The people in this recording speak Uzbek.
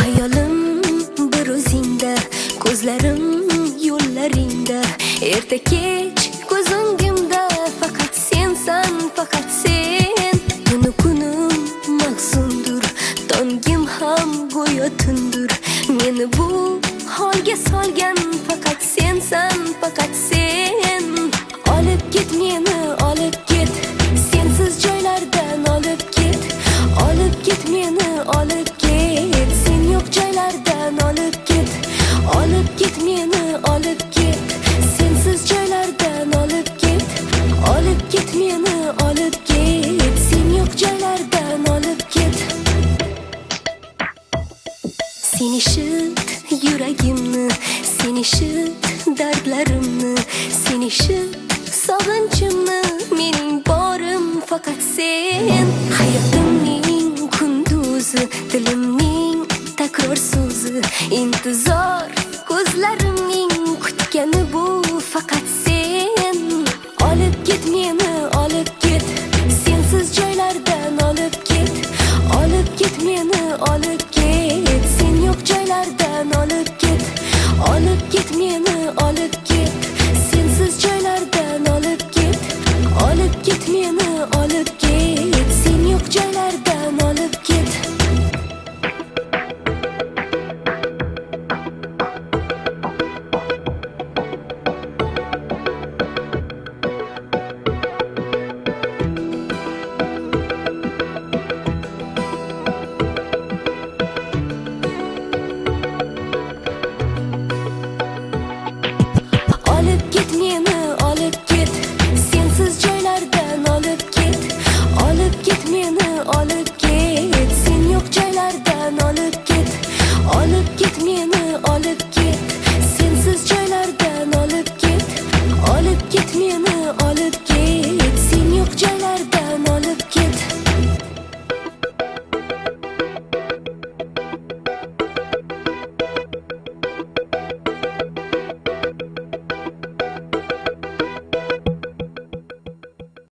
Hayolim bir o'zingda, ko'zlarim yo'llaringda, erta kech ko'z o'ngimda faqat sensan, faqat sen. Tunu kunim mahzundur, tongim ham go'yo tundur. Meni bu holga solgan faqat sensan, faqat sen. Olib ket meni, olib ket, sensiz joylardan olib ket. Olib ket meni, olib ket, sen yo'q joylardan olib ket. Olib ket meni, olib ket, sensiz joylardan olib ket. Olib ket meni, olib ket, sen yo'q joylardan olib ket. Sen eshit yuragimni, sen eshit dardlarimni, sen eshit sog'inchimni, mening borim faqat sen. Hayotimning kunduzi, dilimning takror so'zi, intizor ko'zlarimning kutgani bu faqat sen. Olib ket meni, olib ket, sensiz joylardan olib ket. Olib ket meni, olib ket, sen yo'q joylardan olib ket. Olib ket meni, olib ket, sensiz joylardan olib ket. Olib ket meni, olib ket, sen yo'q joylardan